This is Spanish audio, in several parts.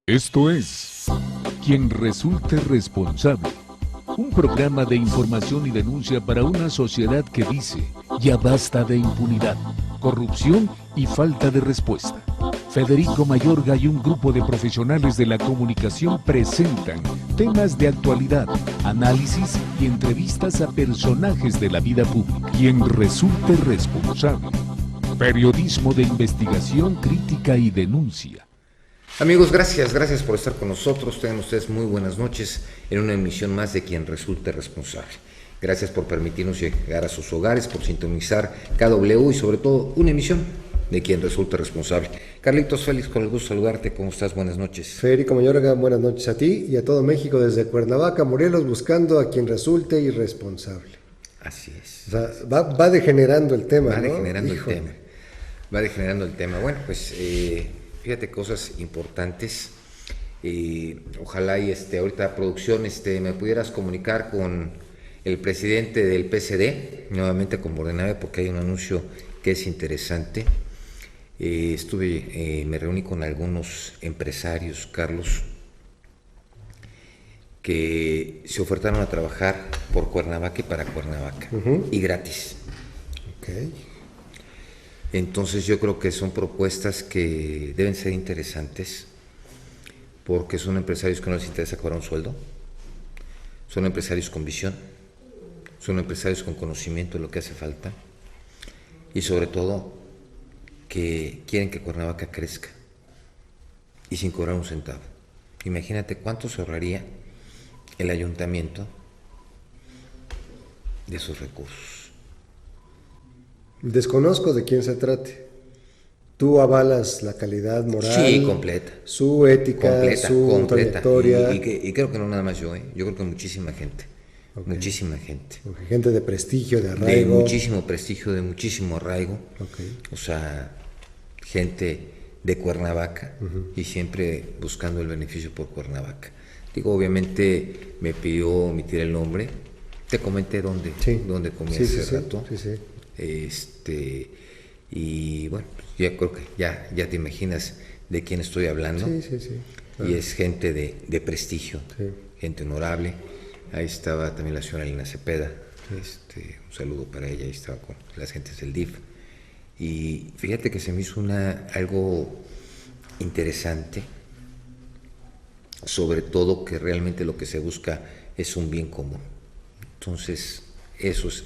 Esto es Quien Resulte Responsable, un programa de información y denuncia para una sociedad que dice, ya basta de impunidad, corrupción y falta de respuesta. Federico Mayorga y un grupo de profesionales de la comunicación presentan temas de actualidad, análisis y entrevistas a personajes de la vida pública. Quien resulte responsable. Periodismo de investigación, crítica y denuncia. Amigos, gracias por estar con nosotros. Tengan ustedes muy buenas noches en una emisión más de Quien Resulte Responsable. Gracias por permitirnos llegar a sus hogares, por sintonizar KW y sobre todo una emisión de Quien Resulte Responsable. Carlitos Félix, con el gusto de saludarte. ¿Cómo estás? Buenas noches. Federico Mayorga, buenas noches a ti y a todo México desde Cuernavaca, Morelos, buscando a quien resulte irresponsable. Así es. O sea, va degenerando el tema, Va ¿no? degenerando el tema. Va degenerando el tema. Bueno, pues fíjate, cosas importantes. Ojalá y ahorita producción me pudieras comunicar con el presidente del PSD, nuevamente con Bordenave, porque hay un anuncio que es interesante. Me reuní con algunos empresarios, Carlos, que se ofertaron a trabajar por Cuernavaca y para Cuernavaca, y gratis. Okay. Entonces yo creo que son propuestas que deben ser interesantes, porque son empresarios que no les interesa cobrar un sueldo, son empresarios con visión, son empresarios con conocimiento de lo que hace falta, y sobre todo que quieren que Cuernavaca crezca y sin cobrar un centavo. Imagínate cuánto se ahorraría el ayuntamiento de esos recursos. Desconozco de quién se trate. Tú avalas la calidad moral. Sí, completa. Su ética, completa. Trayectoria. Y creo que no nada más yo, yo creo que muchísima gente. Okay. Muchísima gente. Okay. Gente de prestigio, de arraigo. De muchísimo prestigio, de muchísimo arraigo. Okay. O sea, gente de Cuernavaca y siempre buscando el beneficio por Cuernavaca. Digo, obviamente me pidió omitir el nombre. Te comenté dónde comí hace rato. Sí. Y bueno, ya creo que ya te imaginas de quién estoy hablando. Sí. Claro. Y es gente de prestigio, gente honorable. Ahí estaba también la señora Elena Cepeda, un saludo para ella. Ahí estaba con las gentes del DIF. Y fíjate que se me hizo algo interesante, sobre todo que realmente lo que se busca es un bien común. Entonces, eso es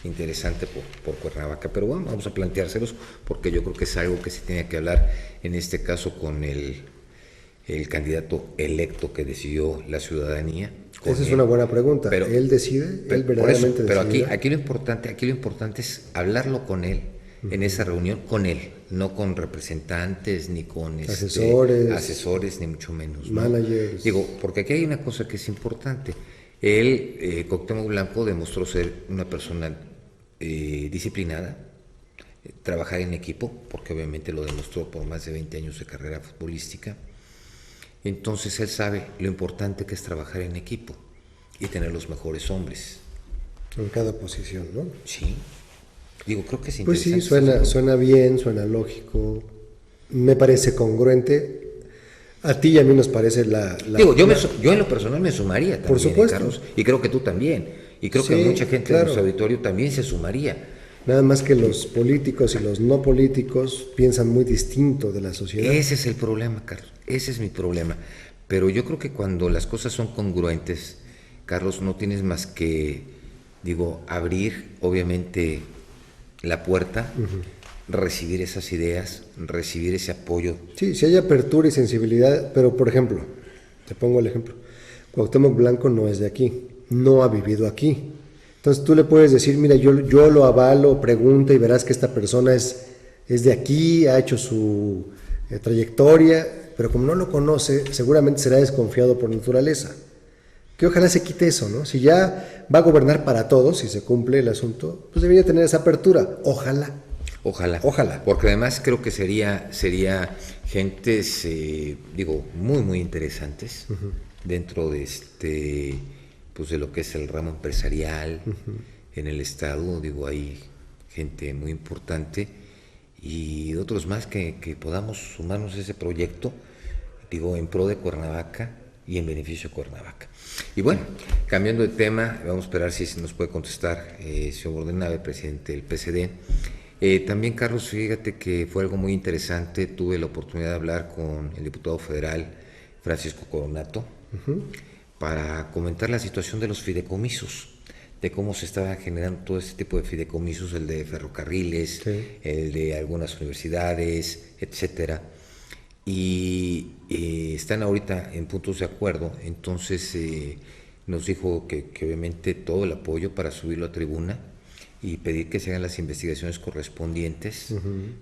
interesante por Cuernavaca, pero bueno, vamos a planteárselos porque yo creo que es algo que se tiene que hablar en este caso con el candidato electo que decidió la ciudadanía. Esa es una buena pregunta. Pero, ¿él decide? ¿Él verdaderamente decide? Pero aquí lo importante es hablarlo con él, en esa reunión con él, no con representantes, ni con asesores, ni mucho menos, ¿no? Managers. Digo, porque aquí hay una cosa que es importante. Él, Cuauhtémoc Blanco, demostró ser una persona disciplinada, trabajar en equipo, porque obviamente lo demostró por más de 20 años de carrera futbolística. Entonces él sabe lo importante que es trabajar en equipo y tener los mejores hombres. En cada posición, ¿no? Sí. Digo, creo que es interesante. Pues sí, suena bien, suena lógico, me parece congruente. A ti y a mí nos parece Digo, yo en lo personal me sumaría también, por supuesto. Carlos, y creo que tú también, y creo que mucha gente de nuestro auditorio también se sumaría. Nada más que los políticos y los no políticos piensan muy distinto de la sociedad. Ese es el problema, Carlos, ese es mi problema. Pero yo creo que cuando las cosas son congruentes, Carlos, no tienes más que, abrir, obviamente, la puerta, recibir esas ideas, recibir ese apoyo. Sí, si hay apertura y sensibilidad, pero por ejemplo, te pongo el ejemplo, Cuauhtémoc Blanco no es de aquí, no ha vivido aquí. Entonces tú le puedes decir, mira, yo lo avalo, pregunta y verás que esta persona es de aquí, ha hecho su trayectoria, pero como no lo conoce, seguramente será desconfiado por naturaleza. Que ojalá se quite eso, ¿no? Si ya va a gobernar para todos, si se cumple el asunto, pues debería tener esa apertura, ojalá. Ojalá, porque además creo que sería gentes, muy, muy interesantes dentro de pues de lo que es el ramo empresarial en el estado. Hay gente muy importante y otros más que podamos sumarnos a ese proyecto en pro de Cuernavaca y en beneficio de Cuernavaca. Y bueno, cambiando de tema, vamos a esperar si nos puede contestar señor Bordenave, presidente del PSD. También, Carlos, fíjate que fue algo muy interesante. Tuve la oportunidad de hablar con el diputado federal Francisco Coronato para comentar la situación de los fideicomisos, de cómo se estaba generando todo este tipo de fideicomisos, el de ferrocarriles, el de algunas universidades, etcétera. Y están ahorita en puntos de acuerdo. Entonces nos dijo que obviamente todo el apoyo para subirlo a tribuna y pedir que se hagan las investigaciones correspondientes,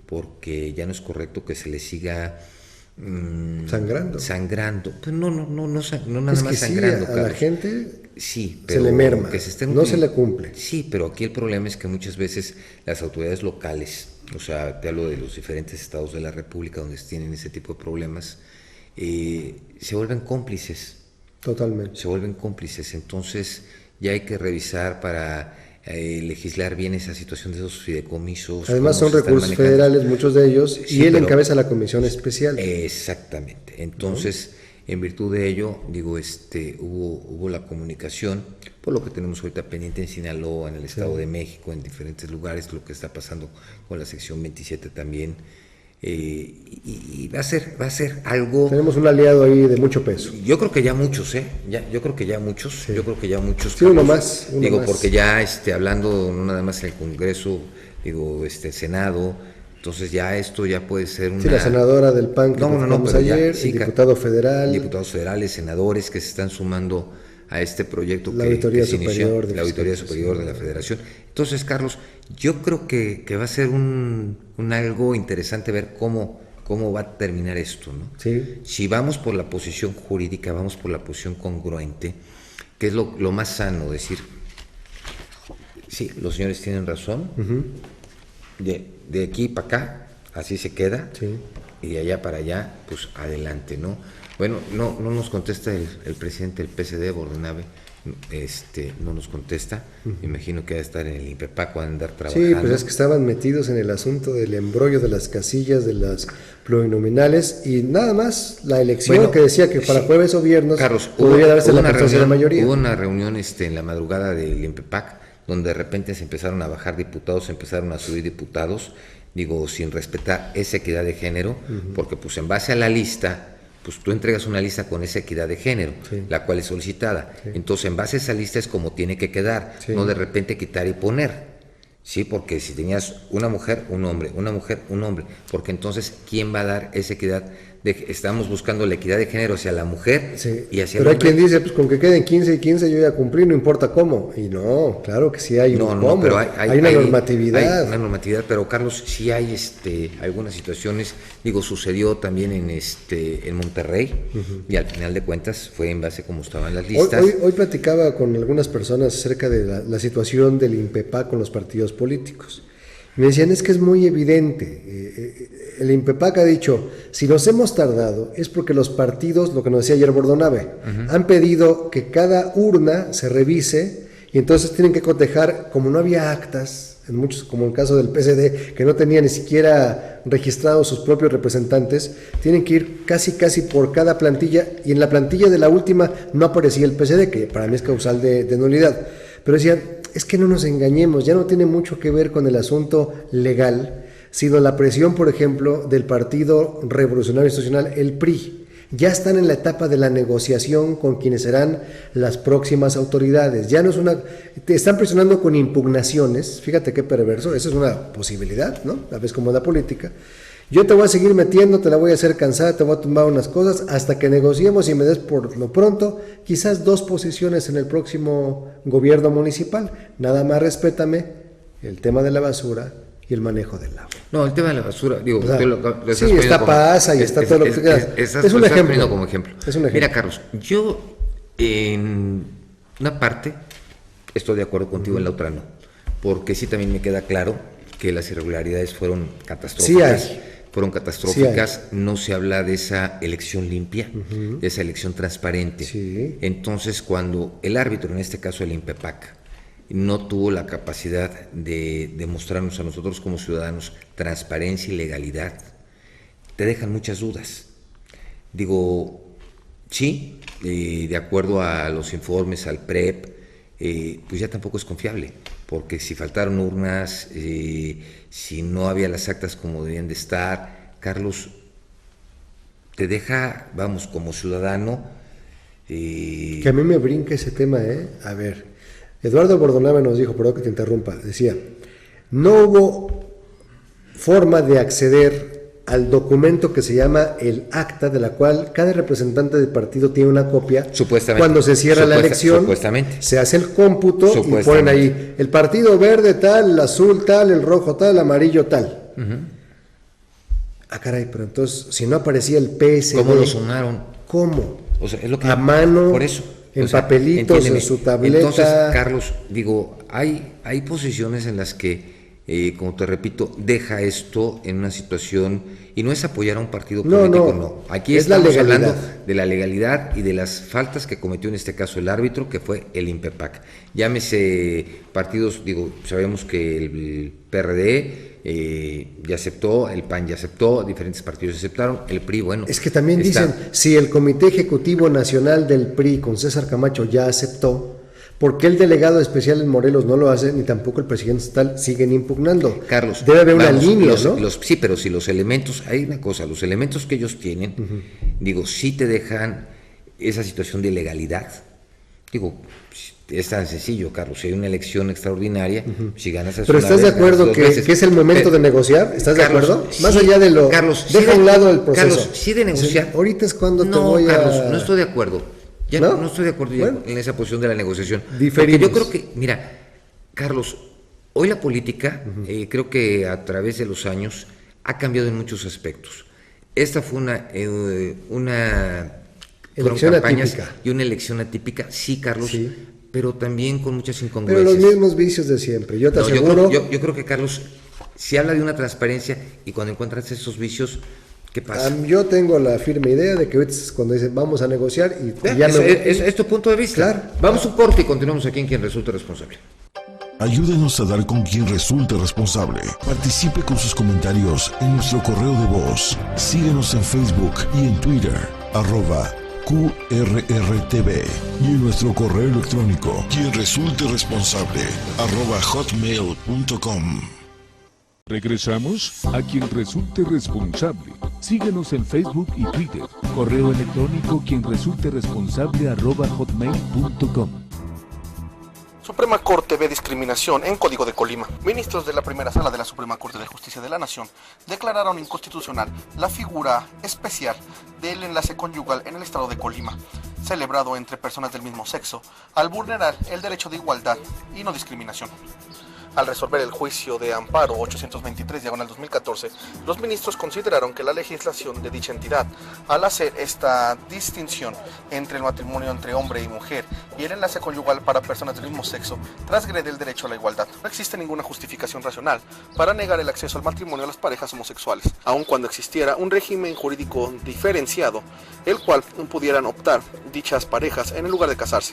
porque ya no es correcto que se le siga sangrando. Pues no nada más sangrando, sí, a la gente sí, pero se le merma, no se le cumple. Sí, pero aquí el problema es que muchas veces las autoridades locales, o sea, te hablo de los diferentes estados de la República donde tienen ese tipo de problemas, se vuelven cómplices. Totalmente. Se vuelven cómplices, entonces ya hay que revisar para legislar bien esa situación de esos fideicomisos. Además son recursos federales, muchos de ellos, sí, y él encabeza la comisión especial. Exactamente. Entonces, en virtud de ello, hubo la comunicación, por lo que tenemos ahorita pendiente en Sinaloa, en el Estado de México, en diferentes lugares, lo que está pasando con la sección 27 también. Y va a ser algo. Tenemos un aliado ahí de mucho peso. Yo creo que ya muchos, yo creo que ya muchos. Sí, Carlos, uno más. Porque ya hablando no nada más en el Congreso, el Senado, entonces ya esto ya puede ser una. Sí, la senadora del PAN que pero ayer, el diputado federal, diputados federales, senadores que se están sumando a este proyecto la Auditoría Superior la Auditoría Superior de la Federación. Entonces, Carlos, yo creo que va a ser un algo interesante ver cómo va a terminar esto, ¿no? Sí. Si vamos por la posición jurídica, vamos por la posición congruente, que es lo más sano, decir, sí, los señores tienen razón, de aquí para acá, así se queda, y de allá para allá, pues adelante, ¿no? Bueno, no nos contesta el presidente del PSD, Bordenave, no nos contesta. Me imagino que va a estar en el INPEPAC, va a andar trabajando. Sí, pues es que estaban metidos en el asunto del embrollo de las casillas, de las plurinominales, y nada más la elección que decía que para jueves o viernes podría darse la presencia de mayoría. Hubo una reunión en la madrugada del INPEPAC, donde de repente se empezaron a bajar diputados, se empezaron a subir diputados, sin respetar esa equidad de género, porque pues en base a la lista, pues tú entregas una lista con esa equidad de género, la cual es solicitada. Entonces, en base a esa lista es como tiene que quedar, no de repente quitar y poner. Sí, porque si tenías una mujer, un hombre, una mujer, un hombre, porque entonces, ¿quién va a dar esa equidad? Estamos buscando la equidad de género hacia la mujer y hacia el hombre. Pero hay quien dice, pues con que queden 15 y 15 yo ya cumplí, no importa cómo. Y no, claro que sí hay un cómo. Pero hay una normatividad. Hay una normatividad, pero Carlos, sí hay algunas situaciones, sucedió también en Monterrey, y al final de cuentas fue en base a cómo estaban las listas. Hoy platicaba con algunas personas acerca de la situación del INPEPAC con los partidos políticos. Me decían, es que es muy evidente, el INPEPAC ha dicho, si nos hemos tardado es porque los partidos, lo que nos decía ayer Bordonave, han pedido que cada urna se revise y entonces tienen que cotejar, como no había actas, en muchos, como en el caso del PSD, que no tenía ni siquiera registrados sus propios representantes, tienen que ir casi por cada plantilla, y en la plantilla de la última no aparecía el PSD, que para mí es causal de nulidad, pero decían, es que no nos engañemos, ya no tiene mucho que ver con el asunto legal, sino la presión, por ejemplo, del Partido Revolucionario Institucional, el PRI. Ya están en la etapa de la negociación con quienes serán las próximas autoridades. Ya no es te están presionando con impugnaciones, fíjate qué perverso, esa es una posibilidad, ¿no? A veces como la política. Yo te voy a seguir metiendo, te la voy a hacer cansada, te voy a tumbar unas cosas hasta que negociemos y me des por lo pronto quizás 2 posiciones en el próximo gobierno municipal. Nada más respétame el tema de la basura y el manejo del agua. No, el tema de la basura, sí, está pasa y está todo lo que quieras. Es un ejemplo. Como ejemplo. Es un ejemplo. Mira, Carlos, yo en una parte estoy de acuerdo contigo, en la otra no, porque sí también me queda claro que las irregularidades fueron catastróficas. Sí hay. Fueron catastróficas, no se habla de esa elección limpia, de esa elección transparente. Sí. Entonces, cuando el árbitro, en este caso el INPEPAC, no tuvo la capacidad de demostrarnos a nosotros como ciudadanos transparencia y legalidad, te dejan muchas dudas. Digo, sí, de acuerdo a los informes, al PREP, pues ya tampoco es confiable, porque si faltaron urnas, si no había las actas como debían de estar, Carlos, te deja, vamos, como ciudadano... Que a mí me brinca ese tema, A ver, Eduardo Bordonave nos dijo, perdón que te interrumpa, decía, no hubo forma de acceder al documento que se llama el acta, de la cual cada representante del partido tiene una copia. Supuestamente. Cuando se cierra la elección, supuestamente, se hace el cómputo y ponen ahí el partido verde tal, el azul tal, el rojo tal, el amarillo tal. Ah, caray, pero entonces, si no aparecía el PSD... ¿Cómo lo sonaron? ¿Cómo? O sea, es lo que... A mano, por eso, en papelitos, entiéndeme, en su tableta... Entonces, Carlos, digo, hay posiciones en las que... como te repito, deja esto en una situación, y no es apoyar a un partido político, no. Aquí estamos hablando de la legalidad y de las faltas que cometió en este caso el árbitro, que fue el INPEPAC. Llámese partidos, digo, sabemos que el PRD ya aceptó, el PAN ya aceptó, diferentes partidos aceptaron, el PRI, bueno. Es que también dicen, si el Comité Ejecutivo Nacional del PRI con César Camacho ya aceptó, ¿por qué el delegado especial en Morelos no lo hace, ni tampoco el presidente estatal siguen impugnando? Carlos, debe haber una línea, ¿no? Sí, pero si los elementos, hay una cosa, los elementos que ellos tienen, digo, sí te dejan esa situación de ilegalidad. Digo, es tan sencillo, Carlos, si hay una elección extraordinaria, si ganas... Pero ¿estás de acuerdo que es el momento de negociar? ¿Estás Carlos, de acuerdo? Sí, más allá de lo... Carlos, deja a un lado el proceso. Carlos, sí de negociar. Ahorita es cuando no, te voy Carlos, a... no estoy de acuerdo. Ya no estoy de acuerdo ya en esa posición de la negociación. Porque yo creo que, mira, Carlos, hoy la política, creo que a través de los años ha cambiado en muchos aspectos. Esta fue una elección atípica. Y una elección atípica, sí, Carlos, sí, pero también con muchas pero incongruencias. Pero los mismos vicios de siempre, yo te aseguro... Yo creo que, Carlos, se habla de una transparencia y cuando encuentras esos vicios... ¿Qué pasa? Yo tengo la firme idea de que ahorita es cuando dicen vamos a negociar y ya es tu punto de vista. Claro. Vamos a un corte y continuamos aquí en Quien Resulte Responsable. Ayúdenos a dar con quien resulte responsable. Participe con sus comentarios en nuestro correo de voz. Síguenos en Facebook y en Twitter, @QRRTV, y en nuestro correo electrónico, quien resulte responsable, @hotmail.com. Regresamos a Quien Resulte Responsable. Síguenos en Facebook y Twitter. Correo electrónico @hotmail.com. Suprema Corte ve discriminación en Código de Colima. Ministros de la primera sala de la Suprema Corte de Justicia de la Nación declararon inconstitucional la figura especial del enlace conyugal en el estado de Colima, celebrado entre personas del mismo sexo, al vulnerar el derecho de igualdad y no discriminación. Al resolver el juicio de amparo 823/2014, los ministros consideraron que la legislación de dicha entidad, al hacer esta distinción entre el matrimonio entre hombre y mujer y el enlace conyugal para personas del mismo sexo, transgrede el derecho a la igualdad. No existe ninguna justificación racional para negar el acceso al matrimonio a las parejas homosexuales, aun cuando existiera un régimen jurídico diferenciado, el cual pudieran optar dichas parejas en el lugar de casarse.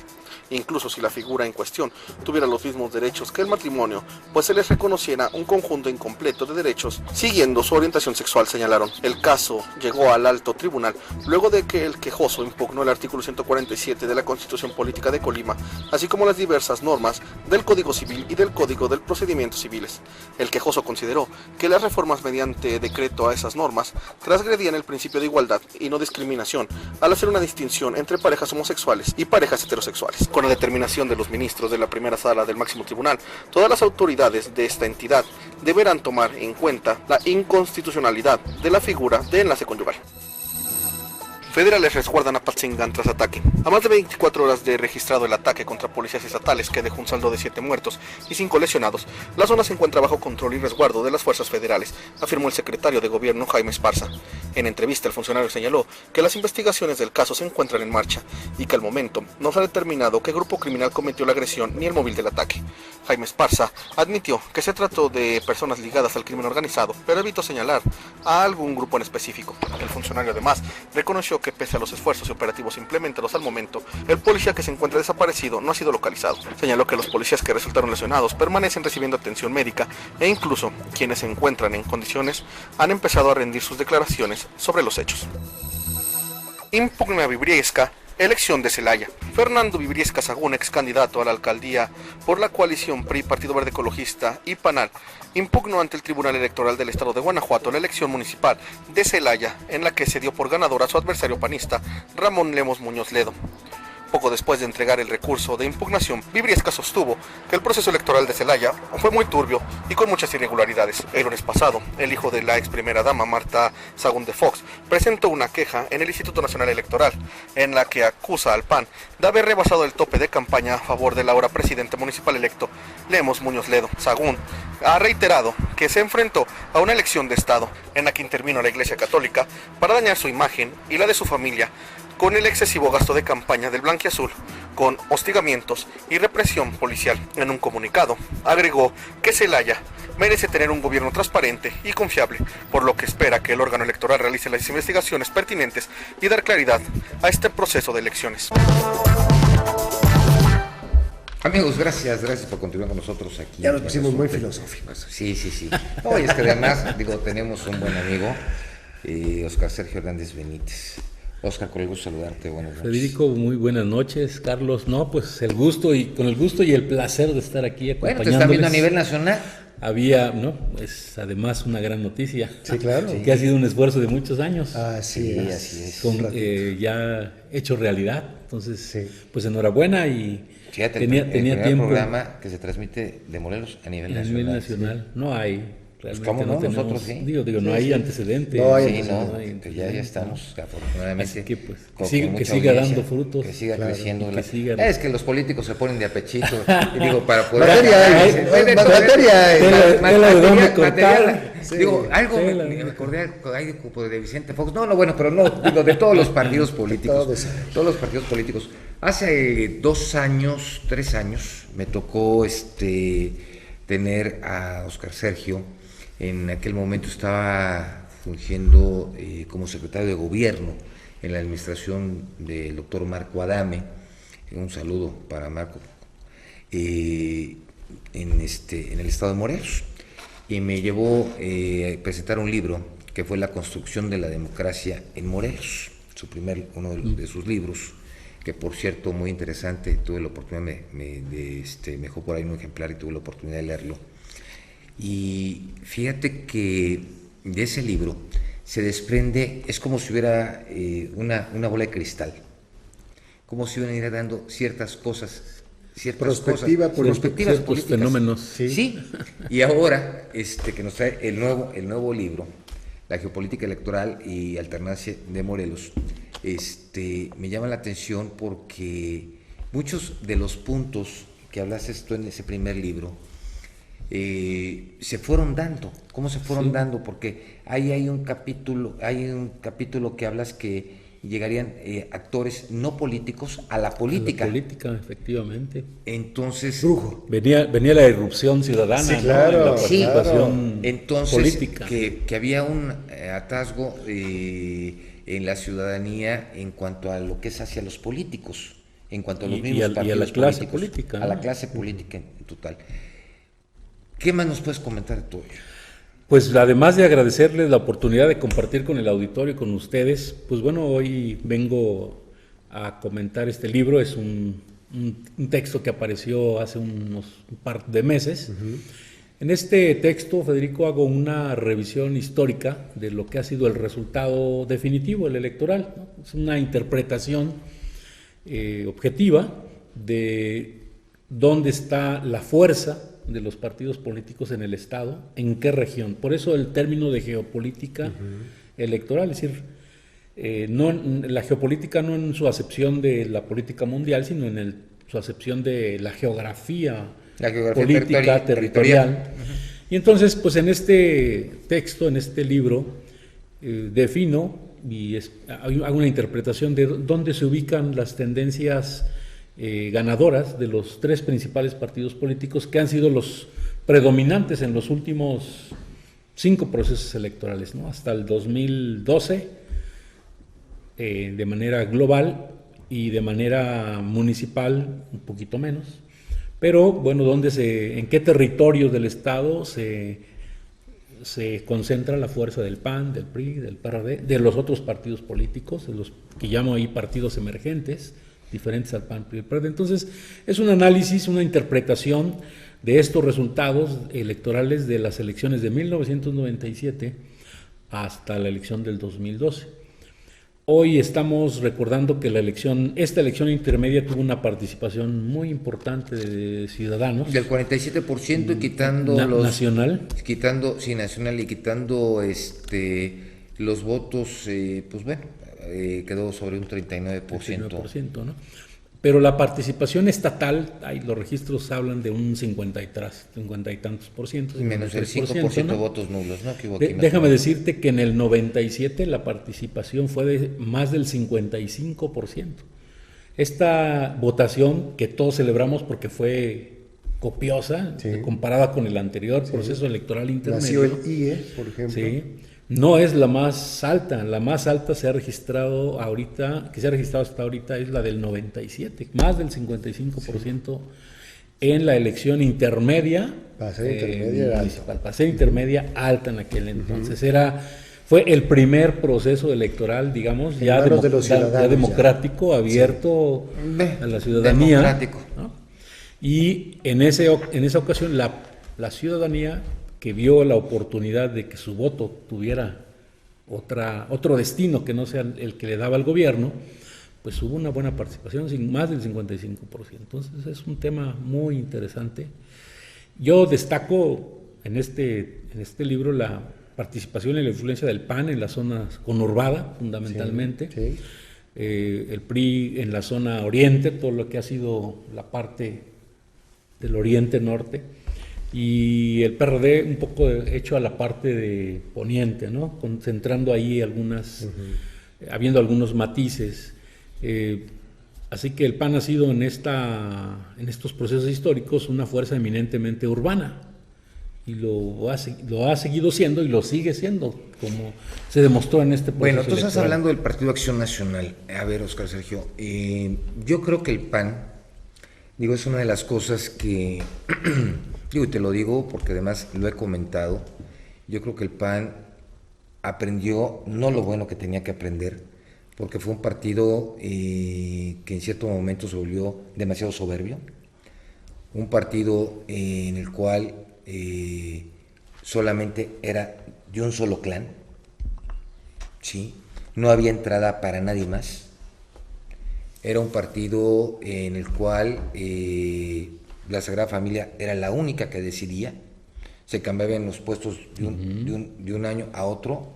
Incluso si la figura en cuestión tuviera los mismos derechos que el matrimonio, pues se les reconociera un conjunto incompleto de derechos siguiendo su orientación sexual, señalaron. El caso llegó al alto tribunal luego de que el quejoso impugnó el artículo 147 de la Constitución Política de Colima, así como las diversas normas del Código Civil y del Código del Procedimientos Civiles. El quejoso consideró que las reformas mediante decreto a esas normas transgredían el principio de igualdad y no discriminación al hacer una distinción entre parejas homosexuales y parejas heterosexuales. Con la determinación de los ministros de la primera sala del máximo tribunal, todas las autoridades de esta entidad deberán tomar en cuenta la inconstitucionalidad de la figura de enlace conyugal. Federales resguardan a Patzingán tras ataque. A más de 24 horas de registrado el ataque contra policías estatales que dejó un saldo de 7 muertos y 5 lesionados, la zona se encuentra bajo control y resguardo de las fuerzas federales, afirmó el secretario de Gobierno Jaime Esparza. En entrevista, el funcionario señaló que las investigaciones del caso se encuentran en marcha y que al momento no se ha determinado qué grupo criminal cometió la agresión ni el móvil del ataque. Jaime Esparza admitió que se trató de personas ligadas al crimen organizado, pero evitó señalar a algún grupo en específico. El funcionario además reconoció que pese a los esfuerzos y operativos implementados al momento, el policía que se encuentra desaparecido no ha sido localizado. Señaló que los policías que resultaron lesionados permanecen recibiendo atención médica e incluso quienes se encuentran en condiciones han empezado a rendir sus declaraciones sobre los hechos. impugna Vibriesca elección de Celaya. Fernando Vibriesca Sagún, ex candidato a la alcaldía por la coalición PRI, Partido Verde Ecologista y PANAL, impugnó ante el Tribunal Electoral del Estado de Guanajuato la elección municipal de Celaya, en la que se dio por ganador a su adversario panista, Ramón Lemos Muñoz Ledo. Poco después de entregar el recurso de impugnación, Vibriesca sostuvo que el proceso electoral de Celaya fue muy turbio y con muchas irregularidades. El lunes pasado, el hijo de la ex primera dama, Marta Sagún de Fox, presentó una queja en el Instituto Nacional Electoral, en la que acusa al PAN de haber rebasado el tope de campaña a favor del ahora presidente municipal electo, Lemos Muñoz Ledo. Sagún ha reiterado que se enfrentó a una elección de Estado, en la que intervino la Iglesia Católica para dañar su imagen y la de su familia, con el excesivo gasto de campaña del blanquiazul, con hostigamientos y represión policial. En un comunicado, agregó que Celaya merece tener un gobierno transparente y confiable, por lo que espera que el órgano electoral realice las investigaciones pertinentes y dar claridad a este proceso de elecciones. Amigos, gracias por continuar con nosotros aquí. Ya nos pusimos muy filosóficos. Sí. Oye, es que además, tenemos un buen amigo, Óscar Sergio Hernández Benítez. Óscar, con el gusto de saludarte, buenas noches. Federico, muy buenas noches. Carlos, no, pues con el gusto y el placer de estar aquí acompañándoles. Bueno, te están viendo a nivel nacional. Es además una gran noticia. Sí, claro. Que ha sido un esfuerzo de muchos años. Así es. Ya hecho realidad. Entonces, pues enhorabuena y Fíjate, tenía el primer tiempo. programa que se transmite de Morelos a nivel nacional. Sí. No hay. Realmente ¿Cómo no? tenemos, Nosotros sí. No hay antecedentes. No hay antecedentes. Ya estamos, afortunadamente. Así que pues, que siga dando frutos. Que siga creciendo. Que Es que los políticos se ponen de apechito. Y digo, para poder. Materia material. Digo, algo me acordé de Vicente Fox. No, pero no, digo, de todos los partidos políticos. Todos los partidos políticos. Hace 2 años, 3 años, me tocó tener a Óscar Sergio. En aquel momento estaba fungiendo como secretario de gobierno en la administración del doctor Marco Adame. Un saludo para Marco. En el estado de Morelos. Y me llevó a presentar un libro que fue La construcción de la democracia en Morelos, uno de sus libros, que por cierto muy interesante. Tuve la oportunidad, me dejó por ahí un ejemplar y tuve la oportunidad de leerlo. Y fíjate que de ese libro se desprende, es como si hubiera una bola de cristal, como si hubieran ido dando ciertas cosas, perspectivas políticas, fenómenos. Sí. Y ahora que nos trae el nuevo libro, La geopolítica electoral y alternancia de Morelos, me llama la atención porque muchos de los puntos que hablaste tú en ese primer libro se fueron dando. ¿Cómo se fueron dando? Porque ahí hay un capítulo que hablas que llegarían actores no políticos a la política. A la política, efectivamente. Entonces, venía la irrupción ciudadana, sí, claro, ¿no? La participación entonces, política. Que había un atasgo en la ciudadanía en cuanto a lo que es hacia los políticos, en cuanto a los mismos partidos y a la clase políticos, política, ¿no? A la clase política en total. ¿Qué más nos puedes comentar de todo ello? Pues además de agradecerles la oportunidad de compartir con el auditorio y con ustedes, pues bueno, hoy vengo a comentar este libro. Es un texto que apareció hace un par de meses. Uh-huh. En este texto, Federico, hago una revisión histórica de lo que ha sido el resultado definitivo, el electoral, ¿no? Es una interpretación objetiva de dónde está la fuerza de los partidos políticos en el Estado, en qué región. Por eso el término de geopolítica electoral, es decir, la geopolítica no en su acepción de la política mundial, sino en su acepción de la geografía política territorial. Y entonces, pues en este texto, en este libro, defino y hago una interpretación de dónde se ubican las tendencias ganadoras de los 3 principales partidos políticos que han sido los predominantes en los últimos 5 procesos electorales, ¿no? Hasta el 2012, de manera global, y de manera municipal un poquito menos, pero bueno, en qué territorios del Estado se se concentra la fuerza del PAN, del PRI, del PRD, de los otros partidos políticos, de los que llamo ahí partidos emergentes, diferentes al PAN, PRI y PRD. Entonces, es un análisis, una interpretación de estos resultados electorales de las elecciones de 1997 hasta la elección del 2012. Hoy estamos recordando que esta elección intermedia tuvo una participación muy importante de ciudadanos. Del 47% y quitando nacional. Nacional y quitando los votos, pues bueno, quedó sobre un 39%. 39%, ¿no? Pero la participación estatal, los registros hablan de un 50 y tantos por ciento. Menos el 5% de votos nulos, ¿no? Déjame decirte que en el 97 la participación fue de más del 55%. Esta votación que todos celebramos porque fue copiosa, comparada con el anterior proceso electoral intermedio. Nació el IE, por ejemplo. Sí. No es la más alta se ha registrado ahorita, que se ha registrado hasta ahorita es la del 97, más del 55% en la elección intermedia, municipal, para ser intermedia alta en aquel entonces. Fue el primer proceso electoral, digamos, ya democrático, abierto a la ciudadanía. Democrático. ¿No? Y en esa ocasión la ciudadanía, que vio la oportunidad de que su voto tuviera otro destino que no sea el que le daba el gobierno, pues hubo una buena participación, más del 55%. Entonces es un tema muy interesante. Yo destaco en este libro la participación y la influencia del PAN en la zona conurbada, fundamentalmente. El PRI en la zona oriente, todo lo que ha sido la parte del oriente-norte, y el PRD un poco hecho a la parte de poniente, ¿no? Concentrando ahí habiendo algunos matices. Así que el PAN ha sido en estos procesos históricos una fuerza eminentemente urbana, y lo ha seguido siendo y lo sigue siendo, como se demostró en este proceso. Bueno, tú estás electoral. hablando del Partido Acción Nacional. A ver, Oscar Sergio, yo creo que el PAN, es una de las cosas que... y te lo digo porque además lo he comentado, yo creo que el PAN aprendió no lo bueno que tenía que aprender, porque fue un partido que en cierto momento se volvió demasiado soberbio, un partido en el cual solamente era de un solo clan, ¿sí? No había entrada para nadie más, era un partido en el cual... la Sagrada Familia era la única que decidía, se cambiaban los puestos de un año a otro,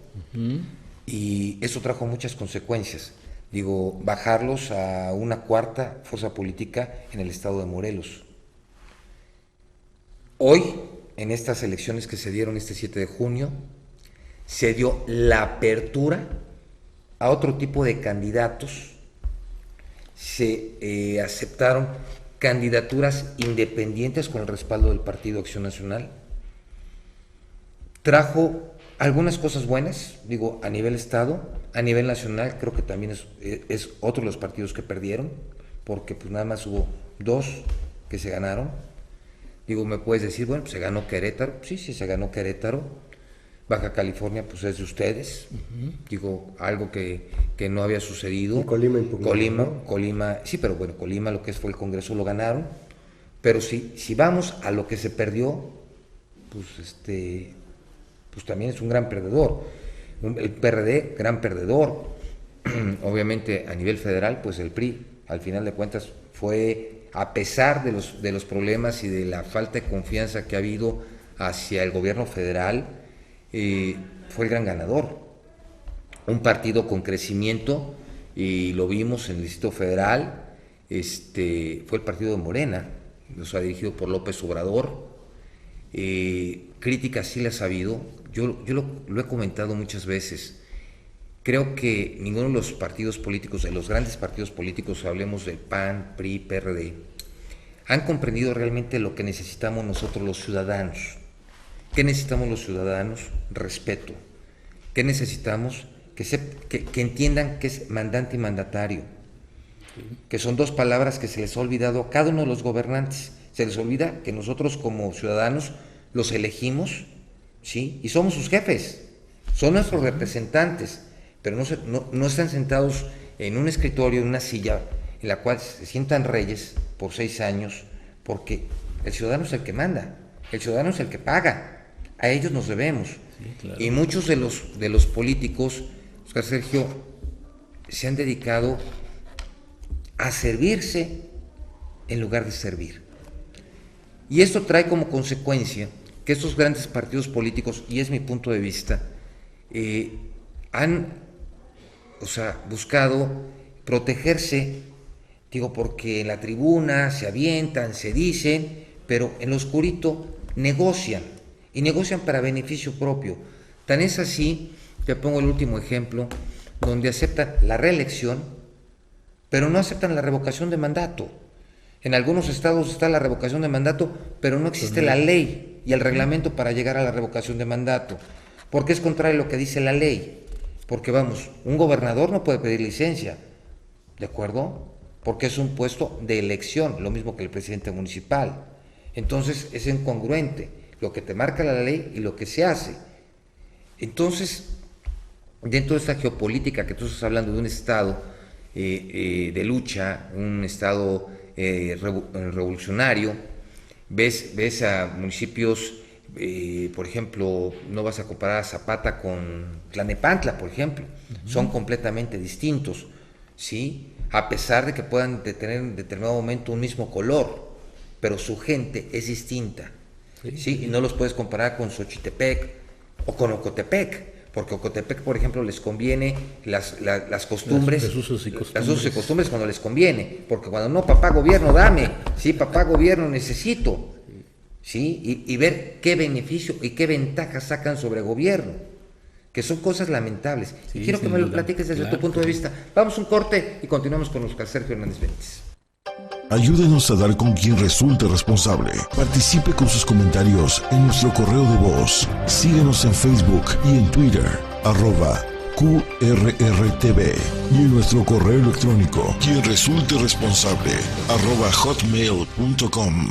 y eso trajo muchas consecuencias. Bajarlos a una cuarta fuerza política en el estado de Morelos. Hoy, en estas elecciones que se dieron este 7 de junio, se dio la apertura a otro tipo de candidatos, se aceptaron candidaturas independientes con el respaldo del Partido Acción Nacional. Trajo algunas cosas buenas, a nivel estado, a nivel nacional creo que también es otro de los partidos que perdieron, porque pues nada más hubo 2 que se ganaron. Me puedes decir, bueno, pues se ganó Querétaro, sí, se ganó Querétaro. Baja California, pues es de ustedes, algo que no había sucedido. Y Colima impugnó. Colima, sí, pero bueno, Colima lo que fue el Congreso lo ganaron, pero si vamos a lo que se perdió, pues también es un gran perdedor. El PRD, gran perdedor. Obviamente a nivel federal, pues el PRI, al final de cuentas, fue, a pesar de los problemas y de la falta de confianza que ha habido hacia el gobierno federal, fue el gran ganador. Un partido con crecimiento, y lo vimos en el Distrito Federal, fue el partido de Morena, dirigido por López Obrador. Críticas sí las ha habido, yo lo he comentado muchas veces. Creo que ninguno de los partidos políticos, de los grandes partidos políticos, hablemos del PAN, PRI, PRD, han comprendido realmente lo que necesitamos nosotros los ciudadanos. ¿Qué necesitamos los ciudadanos? Respeto. ¿Qué necesitamos? Que entiendan que es mandante y mandatario, que son 2 palabras que se les ha olvidado a cada uno de los gobernantes. Se les olvida que nosotros como ciudadanos los elegimos, ¿sí? Y somos sus jefes, son nuestros representantes, pero no están sentados en un escritorio, en una silla, en la cual se sientan reyes por 6 años, porque el ciudadano es el que manda, el ciudadano es el que paga, a ellos nos debemos. Sí, claro. Y muchos de los políticos, Oscar Sergio, se han dedicado a servirse en lugar de servir. Y esto trae como consecuencia que estos grandes partidos políticos, y es mi punto de vista, han buscado protegerse, digo, porque en la tribuna se avientan, se dicen, pero en lo oscurito negocian, y negocian para beneficio propio. Tan es así, te pongo el último ejemplo, donde aceptan la reelección, pero no aceptan la revocación de mandato. En algunos estados está la revocación de mandato, pero no existe la ley y el reglamento para llegar a la revocación de mandato, porque es contrario a lo que dice la ley. Porque vamos, un gobernador no puede pedir licencia, ¿de acuerdo? Porque es un puesto de elección, lo mismo que el presidente municipal. Entonces es incongruente lo que te marca la ley y lo que se hace. Entonces, dentro de esta geopolítica que tú estás hablando de un estado de lucha, un estado revolucionario, ves a municipios, por ejemplo, no vas a comparar a Zapata con Tlalnepantla, por ejemplo, son completamente distintos, ¿sí? A pesar de que puedan tener en determinado momento un mismo color, pero su gente es distinta, ¿sí? Y no los puedes comparar con Xochitepec o con Ocotepec, porque Ocotepec, por ejemplo, les conviene las costumbres, las usos y costumbres cuando les conviene, porque cuando no, papá gobierno, dame, sí, papá gobierno, necesito, sí, y ver qué beneficio y qué ventajas sacan sobre gobierno, que son cosas lamentables. Sí, y quiero que me lo platiques desde tu punto de vista. Vamos a un corte y continuamos con Oscar Sergio Hernández Benítez. Ayúdenos a dar con quien resulte responsable. Participe con sus comentarios en nuestro correo de voz. Síguenos en Facebook y en Twitter, @QRRTV. Y en nuestro correo electrónico, quien resulte responsable, @hotmail.com.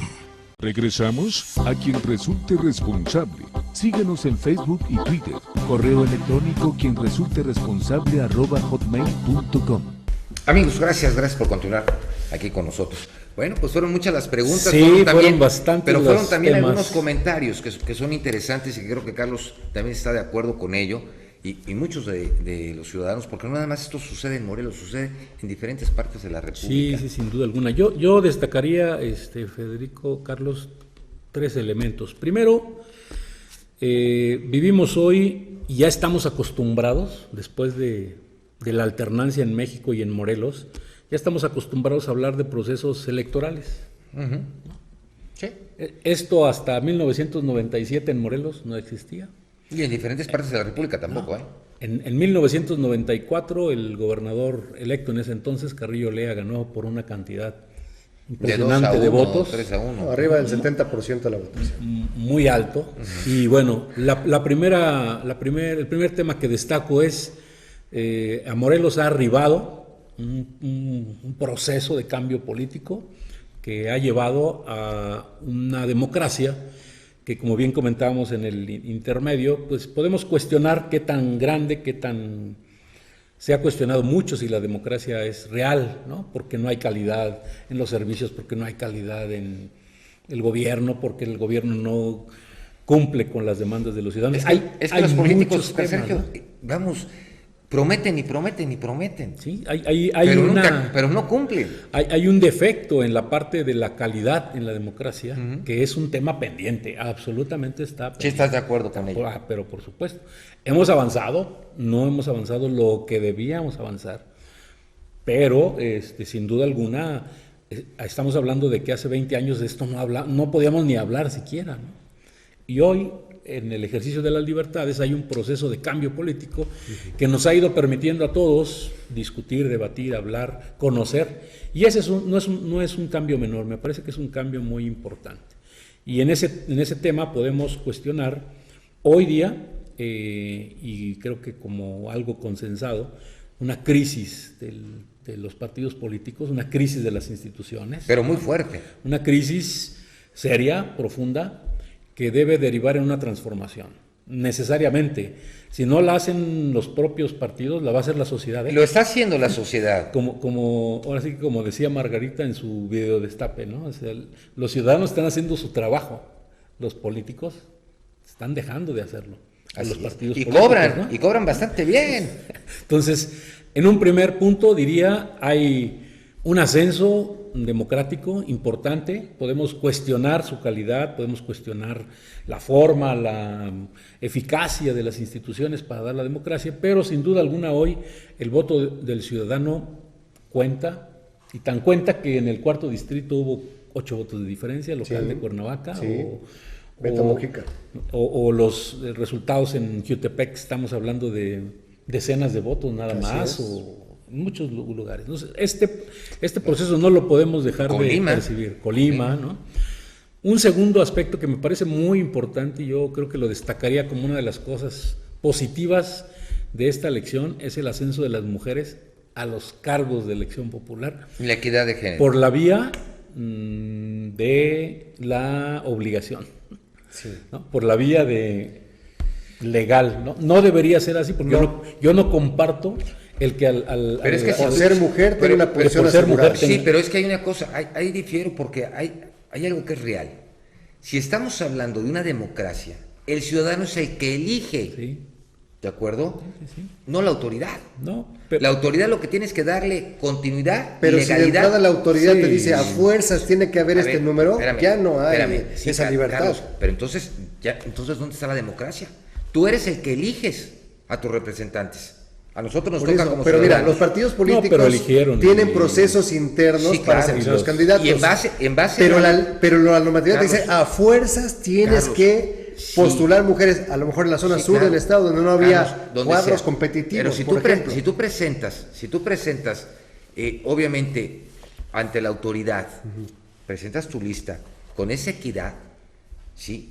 Regresamos a quien resulte responsable. Síguenos en Facebook y Twitter. Correo electrónico quien resulte responsable @hotmail.com. Amigos, gracias por continuar aquí con nosotros. Bueno, pues fueron muchas las preguntas, sí, fueron bastantes, pero fueron también temas. Algunos comentarios que son interesantes y que creo que Carlos también está de acuerdo con ello, y muchos de los ciudadanos, porque no nada más esto sucede en Morelos, sucede en diferentes partes de la República. Sí, sin duda alguna. Yo destacaría, Federico, Carlos, 3 elementos. Primero, vivimos hoy y ya estamos acostumbrados, después de la alternancia en México y en Morelos, ya estamos acostumbrados a hablar de procesos electorales. Uh-huh. Sí. Esto hasta 1997 en Morelos no existía. Y en diferentes partes de la República tampoco, no. En 1994 el gobernador electo en ese entonces, Carrillo Lea, ganó por una cantidad impresionante de votos. 3-1. Arriba del 70% de la votación. Muy alto. Uh-huh. Y bueno, el primer tema que destaco es a Morelos ha arribado un proceso de cambio político que ha llevado a una democracia que, como bien comentábamos en el intermedio, pues podemos cuestionar qué tan grande, se ha cuestionado mucho si la democracia es real, ¿no? Porque no hay calidad en los servicios, porque no hay calidad en el gobierno, porque el gobierno no cumple con las demandas de los ciudadanos. Es que los políticos, Sergio, vamos, prometen y prometen y prometen. Sí, pero no cumplen. Hay un defecto en la parte de la calidad en la democracia, uh-huh, que es un tema pendiente, absolutamente está pendiente. Sí, estás de acuerdo con ello. Pero por supuesto, hemos avanzado, no hemos avanzado lo que debíamos avanzar, pero sin duda alguna estamos hablando de que hace 20 años de esto no podíamos ni hablar siquiera, ¿no? Y hoy, en el ejercicio de las libertades, hay un proceso de cambio político que nos ha ido permitiendo a todos discutir, debatir, hablar, conocer, y ese no es un cambio menor, me parece que es un cambio muy importante. Y en ese tema podemos cuestionar hoy día, y creo que como algo consensado, una crisis de los partidos políticos, una crisis de las instituciones. Pero muy fuerte. Una crisis seria, profunda, que debe derivar en una transformación. necesariamente. Si no la hacen los propios partidos, la va a hacer la sociedad. Lo está haciendo la sociedad. Ahora sí que como decía Margarita en su video destape, ¿no? O sea, los ciudadanos están haciendo su trabajo, los políticos están dejando de hacerlo. A los partidos políticos, cobran, ¿no? y cobran bastante bien. Entonces, en un primer punto diría, hay un ascenso democrático importante, podemos cuestionar su calidad, podemos cuestionar la forma, la eficacia de las instituciones para dar la democracia, pero sin duda alguna hoy el voto del ciudadano cuenta, y tan cuenta que en el 4º distrito hubo 8 votos de diferencia, local de Cuernavaca, Beto Mujica. O los resultados en Jutepec, estamos hablando de decenas de votos nada más, o en muchos lugares. Entonces, este proceso no lo podemos dejar de percibir. Colima, ¿no? Un segundo aspecto que me parece muy importante, y yo creo que lo destacaría como una de las cosas positivas de esta elección, es el ascenso de las mujeres a los cargos de elección popular. La equidad de género. Por la vía de la obligación. Sí. ¿No? Por la vía de legal, ¿no? No debería ser así, porque yo no comparto el que pero es que por ser mujer tiene una posición por ser asegurada. mujer Sí, pero es que hay una cosa, ahí difiero porque hay algo que es real. Si estamos hablando de una democracia, el ciudadano es el que elige, Sí. ¿de acuerdo? Sí. No la autoridad. No, La autoridad lo que tiene es que darle continuidad, Pero legalidad. si de entrada la autoridad Sí. te dice a fuerzas tiene que haber A este ver, número, espérame, ya no hay espérame. Sí, esa libertad. Carlos, pero entonces ¿dónde está la democracia? Tú eres el que eliges a tus representantes. A nosotros nos Por toca eso, como pero mira, ciudadanos. los partidos políticos pero eligieron, tienen y- procesos internos Sí, para claro, seleccionar los y candidatos. Y en base pero a- pero la normativa te Carlos, dice a fuerzas tienes Carlos, que sí. postular mujeres, a lo mejor en la zona Sí, sur claro. del estado donde no había Carlos, donde cuadros sea. competitivos, Pero si por ejemplo. si tú presentas, obviamente, ante la autoridad, presentas tu lista con esa equidad, ¿sí?